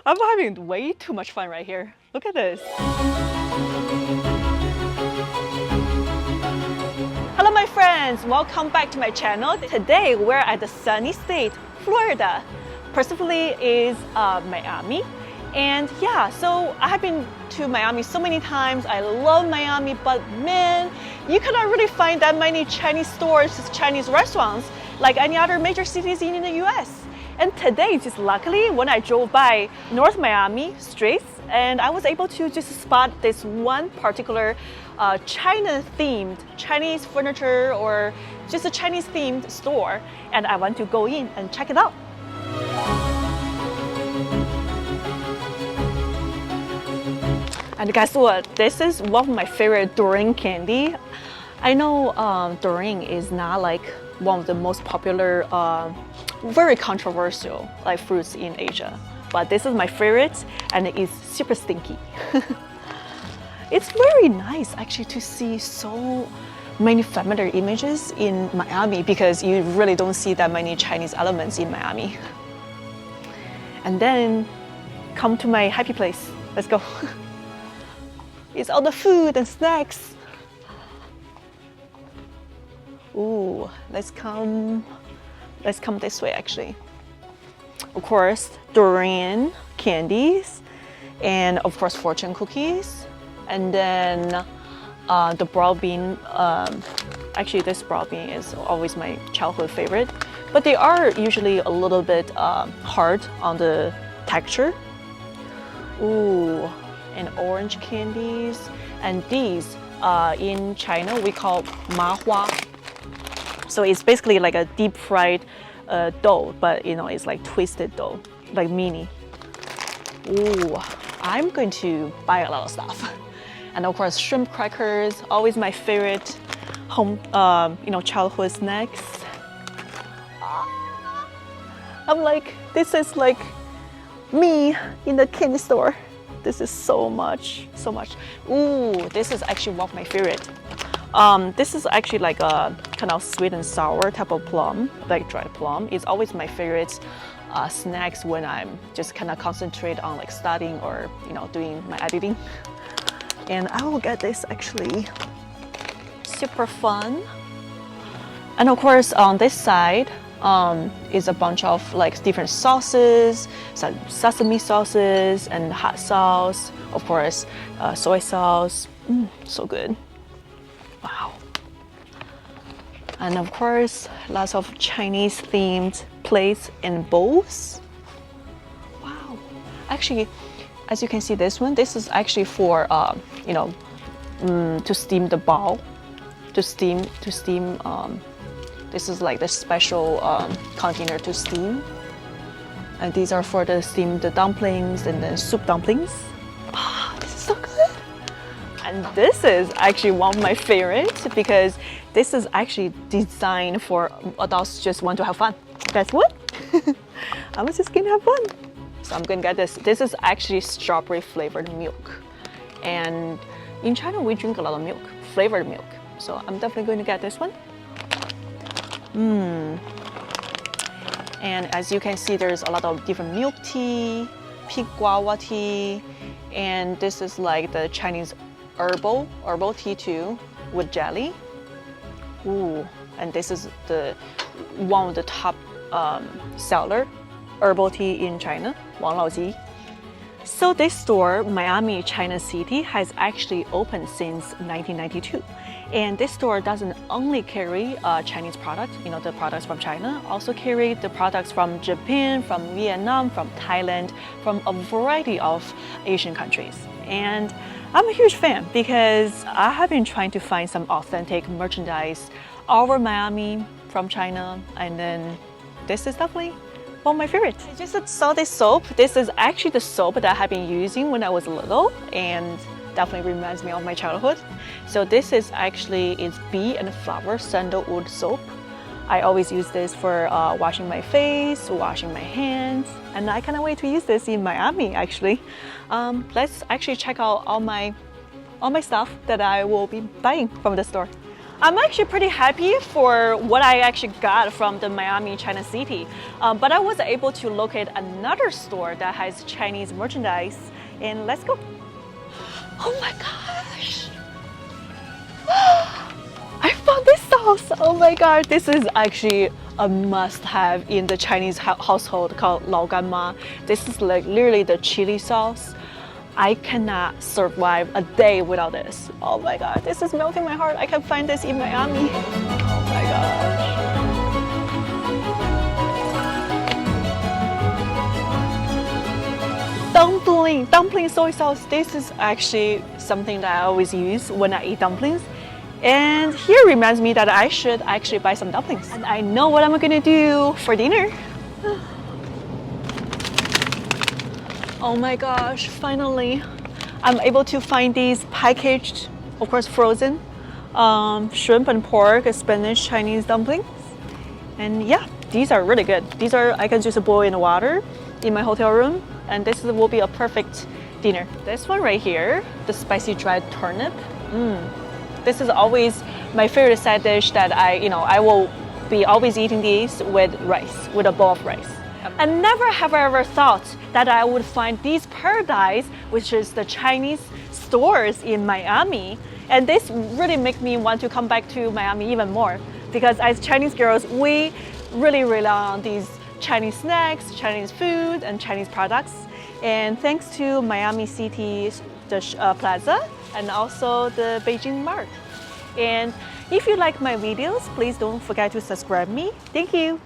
I'm having way too much fun right here. Look at this. Hello my friends, welcome back to my channel. Today we're at the sunny state, Florida. Specifically is Miami. And yeah, so I have been to Miami so many times. I love Miami, but man, you cannot really find that many Chinese stores, Chinese restaurants like any other major cities in the US. And today, just luckily, when I drove by North Miami streets, and I was able to just spot this one particular China-themed Chinese furniture or just a Chinese-themed store, and I want to go in and check it out. And guess what? This is one of my favorite durian candy. I know durian is not like one of the most popular, very controversial like fruits in Asia, but this is my favorite, and it is super stinky. It's very nice actually to see so many familiar images in Miami because you really don't see that many Chinese elements in Miami. And then come to my happy place. Let's go. It's all the food and snacks. Ooh, let's come this way actually. Of course, durian candies, and of course fortune cookies, and then the broad bean. Actually, this broad bean is always my childhood favorite, but they are usually a little bit hard on the texture. Ooh. And orange candies, and these in China we call ma hua. So it's basically like a deep fried dough, but you know it's like twisted dough, like mini. Ooh, I'm going to buy a lot of stuff. And of course shrimp crackers, always my favorite home childhood snacks. I'm like, this is like me in the candy store. This is so much. Ooh, this is actually one of my favorite. This is actually like a kind of sweet and sour type of plum, like dried plum. It's always my favorite snacks when I'm just kind of concentrate on like studying or doing my editing. And I will get this actually. Super fun. And of course on this side, is a bunch of like different sauces, some sesame sauces and hot sauce, of course, soy sauce. So good. Wow. And of course, lots of Chinese themed plates and bowls. Wow. Actually, as you can see, this is actually for to steam the bowl, to steam. This is like the special container to steam. And these are for the steamed dumplings and then soup dumplings. Ah, this is so good. And this is actually one of my favorites because this is actually designed for adults who just want to have fun. Guess what? I was just gonna have fun. So I'm gonna get this. This is actually strawberry flavored milk. And in China, we drink a lot of milk, flavored milk. So I'm definitely going to get this one. And as you can see, there's a lot of different milk tea, pink guava tea, and this is like the Chinese herbal tea too with jelly. Ooh, and this is the one of the top seller herbal tea in China, Wang Lao Ji. So this store, Miami China City, has actually opened since 1992. And this store doesn't only carry Chinese products, the products from China, also carry the products from Japan, from Vietnam, from Thailand, from a variety of Asian countries. And I'm a huge fan because I have been trying to find some authentic merchandise over Miami from China, and then this is definitely one of my favorites. I just saw this soap. This is actually the soap that I have been using when I was little, and definitely reminds me of my childhood. So this is actually bee and flower sandalwood soap. I always use this for washing my face, washing my hands, and I cannot wait to use this in Miami actually. Let's actually check out all my stuff that I will be buying from the store. I'm actually pretty happy for what I actually got from the Miami China City. But I was able to locate another store that has Chinese merchandise. And let's go. Oh my gosh. I found this sauce. Oh my god, this is actually a must-have in the Chinese household called Lao Gan Ma. This is like literally the chili sauce. I cannot survive a day without this. Oh my god, this is melting my heart. I can find this in Miami. Oh my gosh. Dumpling soy sauce. This is actually something that I always use when I eat dumplings. And here reminds me that I should actually buy some dumplings. And I know what I'm gonna do for dinner. Oh my gosh, finally, I'm able to find these packaged, of course frozen, shrimp and pork, Spanish Chinese dumplings. And yeah, these are really good. These are, I can just boil in water in my hotel room, and this will be a perfect dinner. This one right here, the spicy dried turnip. This is always my favorite side dish that I will be always eating these with rice, with a bowl of rice. And never have I ever thought that I would find these paradise, which is the Chinese stores in Miami. And this really makes me want to come back to Miami even more, because as Chinese girls, we really rely on these Chinese snacks, Chinese food, and Chinese products. And thanks to Miami City's Plaza and also the Beijing Mart. And if you like my videos, please don't forget to subscribe me. Thank you.